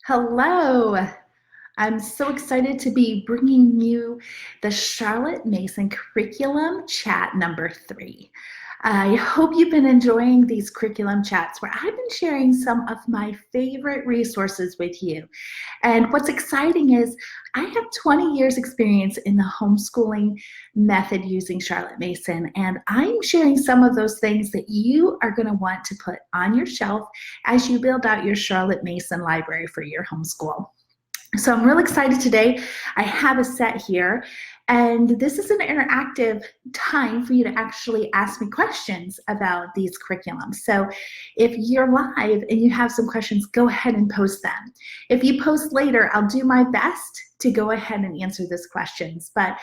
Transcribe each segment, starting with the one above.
Hello. I'm so excited to be bringing you the Charlotte Mason Curriculum Chat number 3. I hope you've been enjoying these curriculum chats where I've been sharing some of my favorite resources with you. And what's exciting is I have 20 years experience in the homeschooling method using Charlotte Mason, and I'm sharing some of those things that you are going to want to put on your shelf as you build out your Charlotte Mason library for your homeschool. So I'm real excited today. I have a set here, and this is an interactive time for you to actually ask me questions about these curriculums. So if you're live and you have some questions, go ahead and post them. If you post later, I'll do my best to go ahead and answer those questions. But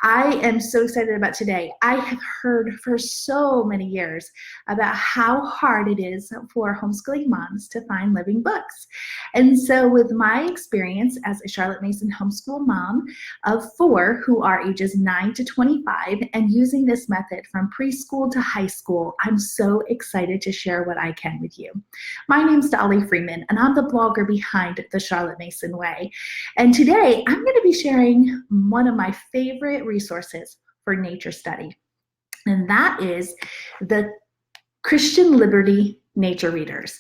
I am so excited about today. I have heard for so many years about how hard it is for homeschooling moms to find living books. And so with my experience as a Charlotte Mason homeschool mom of 4 who are ages 9 to 25 and using this method from preschool to high school, I'm so excited to share what I can with you. My name's Dolly Freeman, and I'm the blogger behind the Charlotte Mason Way. And today I'm going to be sharing one of my favorite resources for nature study, and that is the Christian Liberty Nature Readers.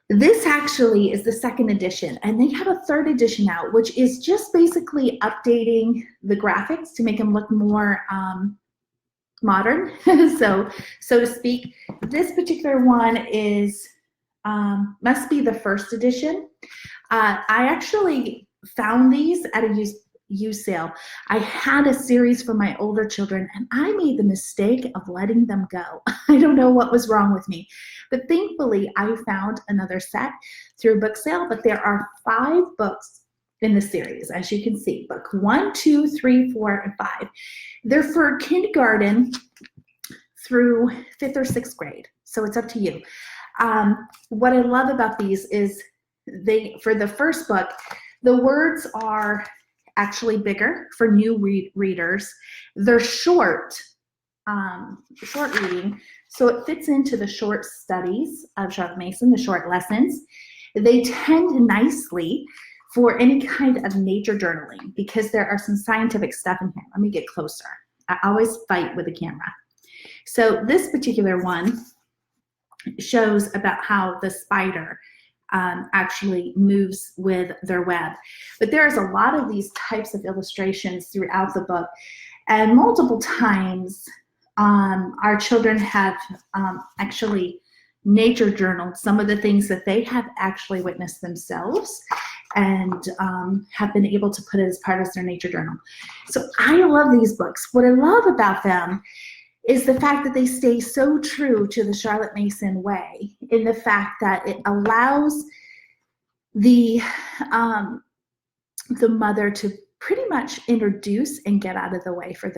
This actually is the 2nd edition, and they have a 3rd edition out, which is just basically updating the graphics to make them look more modern, so to speak. This particular one is must be the 1st edition. I actually found these at a used sale. I had a series for my older children, and I made the mistake of letting them go. I don't know what was wrong with me, but thankfully I found another set through a book sale. But there are 5 books in the series, as you can see. Book 1, 2, 3, 4, and 5. They're for kindergarten through 5th or 6th grade, so it's up to you. What I love about these is for the first book, the words are actually bigger for new readers. They're short reading, so it fits into the short studies of Charlotte Mason, the short lessons. They tend nicely for any kind of nature journaling because there are some scientific stuff in here. Let me get closer. I always fight with the camera. So this particular one shows about how the spider actually moves with their web. But there's a lot of these types of illustrations throughout the book, and multiple times our children have actually nature journaled some of the things that they have actually witnessed themselves and have been able to put it as part of their nature journal. So I love these books. What I love about them is the fact that they stay so true to the Charlotte Mason way, in the fact that it allows the mother to pretty much introduce and get out of the way for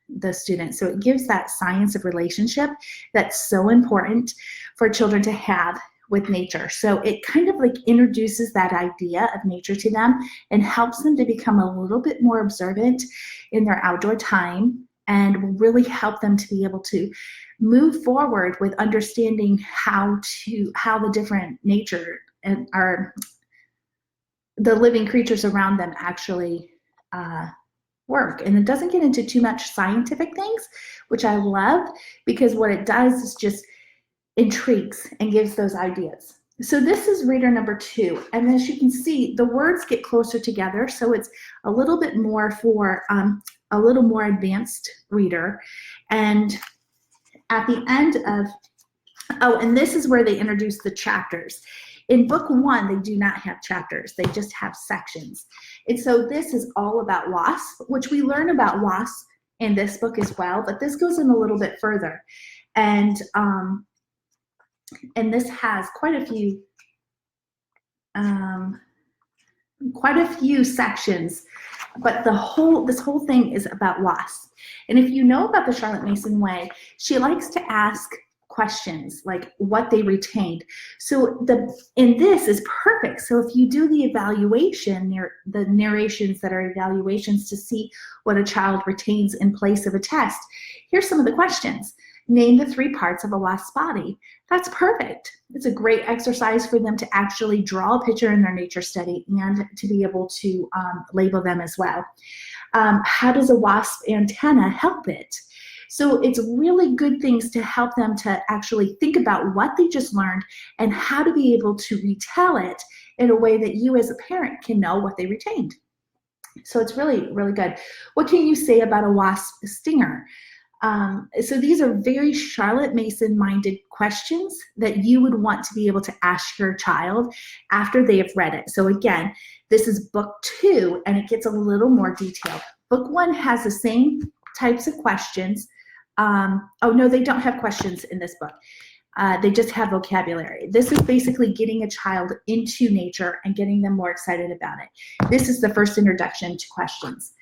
the student. So it gives that science of relationship that's so important for children to have with nature. So it kind of like introduces that idea of nature to them and helps them to become a little bit more observant in their outdoor time, and will really help them to be able to move forward with understanding how the different nature and the living creatures around them actually work. And it doesn't get into too much scientific things, which I love, because what it does is just intrigues and gives those ideas. So this is reader number 2, and as you can see, the words get closer together, so it's a little bit more for a little more advanced reader. And at the end of, and this is where they introduce the chapters. In book 1, they do not have chapters, they just have sections. And so this is all about wasps, which we learn about wasps in this book as well, but this goes in a little bit further. And this has quite a few sections, but this whole thing is about wasps. And if you know about the Charlotte Mason way, she likes to ask questions like what they retained. So in this is perfect. So if you do the evaluation, the narrations that are evaluations to see what a child retains in place of a test, here's some of the questions. Name the 3 parts of a wasp's body. That's perfect. It's a great exercise for them to actually draw a picture in their nature study and to be able to label them as well. How does a wasp antenna help it? So it's really good things to help them to actually think about what they just learned and how to be able to retell it in a way that you as a parent can know what they retained. So it's really, really good. What can you say about a wasp stinger? So these are very Charlotte Mason-minded questions that you would want to be able to ask your child after they have read it. So again, this is book 2, and it gets a little more detailed. Book 1 has the same types of questions. Oh no, they don't have questions in this book. They just have vocabulary. This is basically getting a child into nature and getting them more excited about it. This is the first introduction to questions.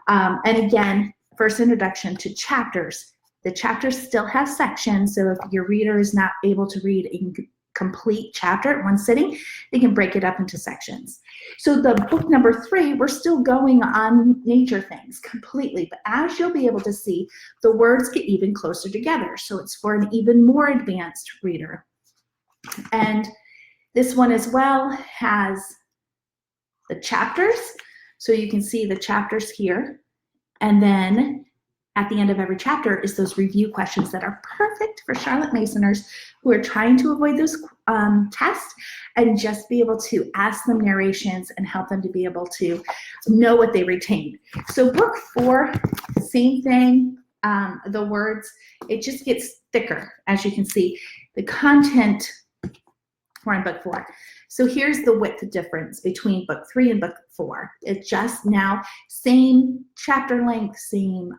And again, first introduction to chapters. The chapters still have sections, so if your reader is not able to read a complete chapter at one sitting, they can break it up into sections. So the book number 3, we're still going on nature things completely, but as you'll be able to see, the words get even closer together. So it's for an even more advanced reader. And this one as well has the chapters. So you can see the chapters here. And then at the end of every chapter is those review questions that are perfect for Charlotte Masoners who are trying to avoid those tests and just be able to ask them narrations and help them to be able to know what they retained. So book 4, same thing, the words, it just gets thicker, as you can see. The content, we're in book 4. So here's the width difference between book 3 and book 4. It's just now same chapter length, same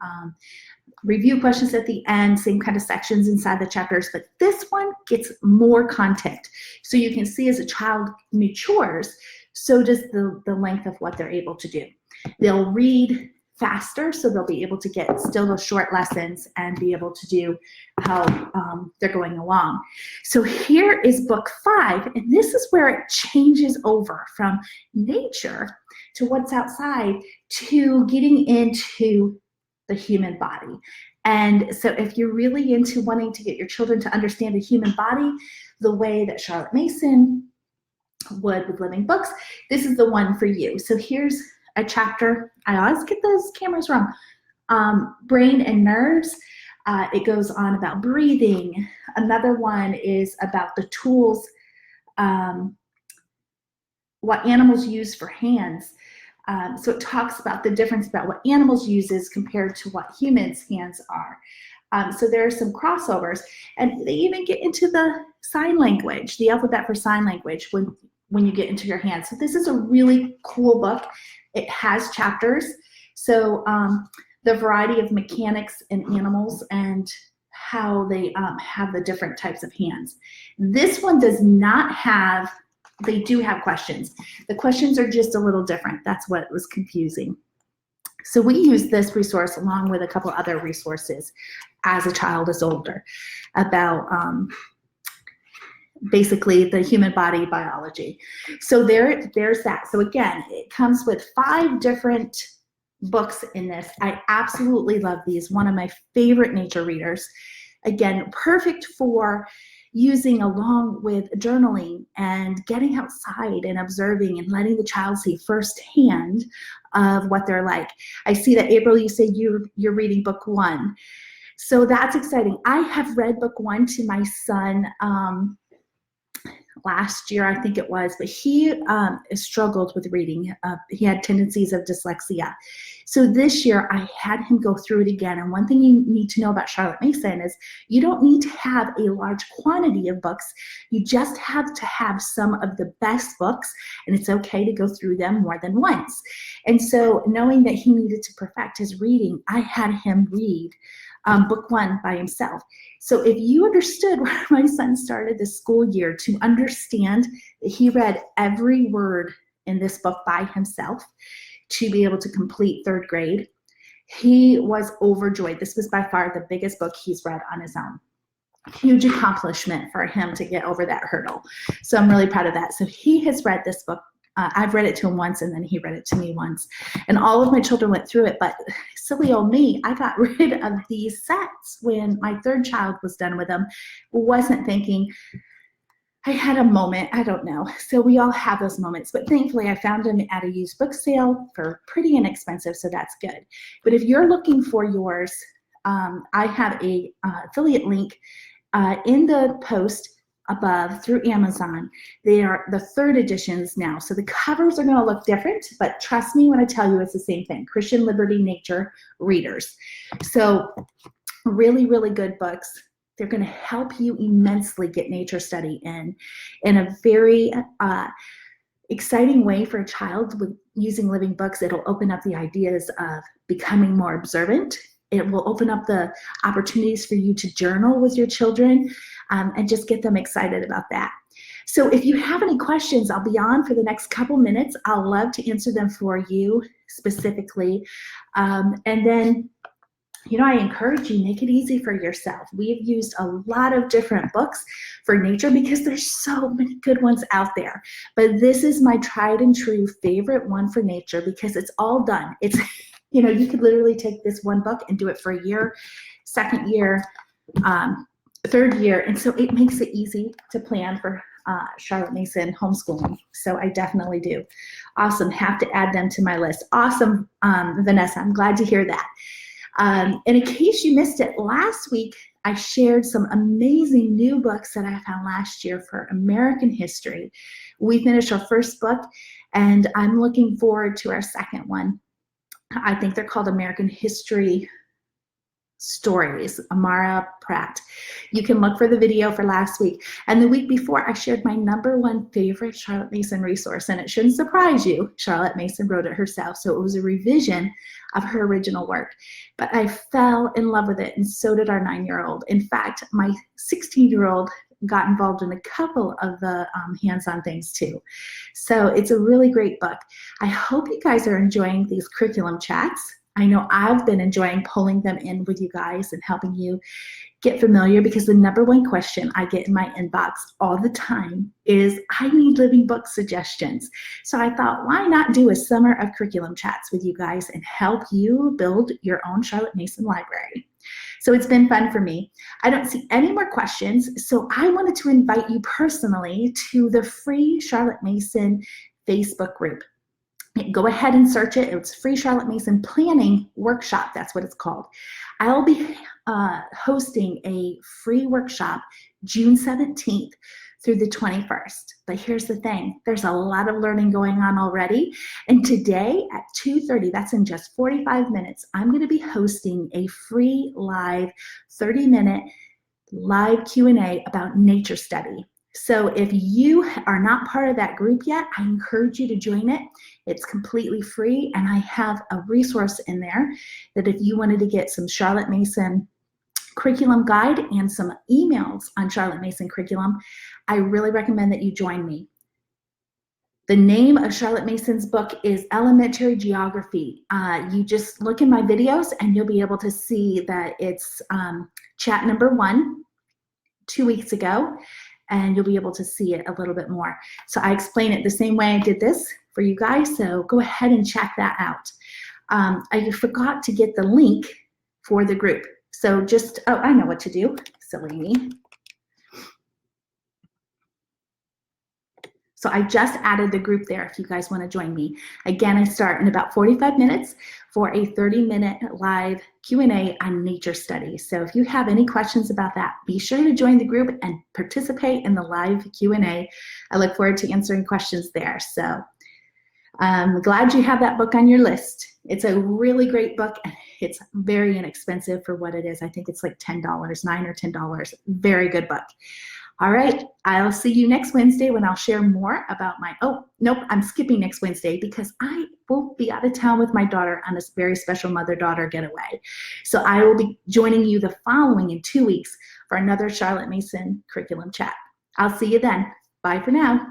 review questions at the end, same kind of sections inside the chapters, but this one gets more content. So you can see as a child matures, so does the length of what they're able to do. They'll read faster, so they'll be able to get still those short lessons and be able to do how they're going along. So here is book 5, and this is where it changes over from nature to what's outside to getting into the human body. And so if you're really into wanting to get your children to understand the human body the way that Charlotte Mason would with living books, this is the one for you. So here's a chapter, I always get those cameras wrong, brain and nerves. It goes on about breathing. Another one is about the tools, what animals use for hands. So it talks about the difference about what animals uses compared to what humans' hands are. So there are some crossovers, and they even get into the sign language, the alphabet for sign language when you get into your hands. So this is a really cool book. It has chapters, so the variety of mechanics in animals and how they have the different types of hands. This one does not have, they do have questions. The questions are just a little different. That's what was confusing. So we use this resource along with a couple other resources as a child is older about basically the human body biology. So there's that. So again, it comes with 5 different books in this. I absolutely love these. One of my favorite nature readers. Again, perfect for using along with journaling and getting outside and observing and letting the child see firsthand of what they're like. I see that, April, you say you're reading book 1. So that's exciting. I have read book 1 to my son last year, I think it was, but he struggled with reading. He had tendencies of dyslexia. So this year I had him go through it again. And one thing you need to know about Charlotte Mason is you don't need to have a large quantity of books. You just have to have some of the best books, and it's okay to go through them more than once. And so knowing that he needed to perfect his reading, I had him read book 1 by himself. So if you understood where my son started this school year to understand that he read every word in this book by himself to be able to complete 3rd grade, he was overjoyed. This was by far the biggest book he's read on his own. Huge accomplishment for him to get over that hurdle. So I'm really proud of that. So he has read this book I've read it to him once, and then he read it to me once. And all of my children went through it, but silly old me, I got rid of these sets when my third child was done with them. Wasn't thinking. I had a moment, I don't know. So we all have those moments, but thankfully I found them at a used book sale for pretty inexpensive, so that's good. But if you're looking for yours, I have a affiliate link in the post above through Amazon. They are the 3rd editions now, so the covers are going to look different, but trust me when I tell you it's the same thing. Christian Liberty Nature Readers. So really, really good books. They're going to help you immensely get nature study in a very exciting way for a child with using living books. It'll open up the ideas of becoming more observant. It will open up the opportunities for you to journal with your children and just get them excited about that. So if you have any questions, I'll be on for the next couple minutes. I'll love to answer them for you specifically. And then, you know, I encourage you, make it easy for yourself. We've used a lot of different books for nature because there's so many good ones out there. But this is my tried and true favorite one for nature because it's all done. It's, you know, you could literally take this one book and do it for a year, 2nd year, 3rd year. And so it makes it easy to plan for Charlotte Mason homeschooling. So I definitely do. Awesome. Have to add them to my list. Awesome, Vanessa. I'm glad to hear that. And in case you missed it, last week I shared some amazing new books that I found last year for American history. We finished our 1st book, and I'm looking forward to our 2nd one. I think they're called American History Stories, Amara Pratt. You can look for the video for last week. And the week before, I shared my #1 favorite Charlotte Mason resource, and it shouldn't surprise you. Charlotte Mason wrote it herself, so it was a revision of her original work. But I fell in love with it, and so did our 9-year-old. In fact, my 16-year-old got involved in a couple of the hands-on things too. So it's a really great book. I hope you guys are enjoying these curriculum chats. I know I've been enjoying pulling them in with you guys and helping you get familiar, because the #1 question I get in my inbox all the time is, I need living book suggestions. So I thought, why not do a summer of curriculum chats with you guys and help you build your own Charlotte Mason library? So it's been fun for me. I don't see any more questions, so I wanted to invite you personally to the free Charlotte Mason Facebook group. Go ahead and search it. It's free Charlotte Mason Planning Workshop. That's what it's called. I'll be hosting a free workshop June 17th through the 21st. But here's the thing. There's a lot of learning going on already. And today at 2:30, that's in just 45 minutes, I'm going to be hosting a free live 30-minute live Q&A about nature study. So if you are not part of that group yet, I encourage you to join it. It's completely free, and I have a resource in there that if you wanted to get some Charlotte Mason curriculum guide and some emails on Charlotte Mason curriculum, I really recommend that you join me. The name of Charlotte Mason's book is Elementary Geography. You just look in my videos and you'll be able to see that it's chat #1 2 weeks ago, and you'll be able to see it a little bit more. So I explain it the same way I did this for you guys, so go ahead and check that out. I forgot to get the link for the group. So just, oh, I know what to do, silly me. So I just added the group there if you guys want to join me. Again, I start in about 45 minutes for a 30-minute live Q&A on nature study. So if you have any questions about that, be sure to join the group and participate in the live Q&A. I look forward to answering questions there. So I'm glad you have that book on your list. It's a really great book, and it's very inexpensive for what it is. I think it's like $10, $9 or $10. Very good book. All right, I'll see you next Wednesday when I'll share more about my, oh, nope, I'm skipping next Wednesday because I will be out of town with my daughter on this very special mother-daughter getaway. So I will be joining you the following in 2 weeks for another Charlotte Mason curriculum chat. I'll see you then. Bye for now.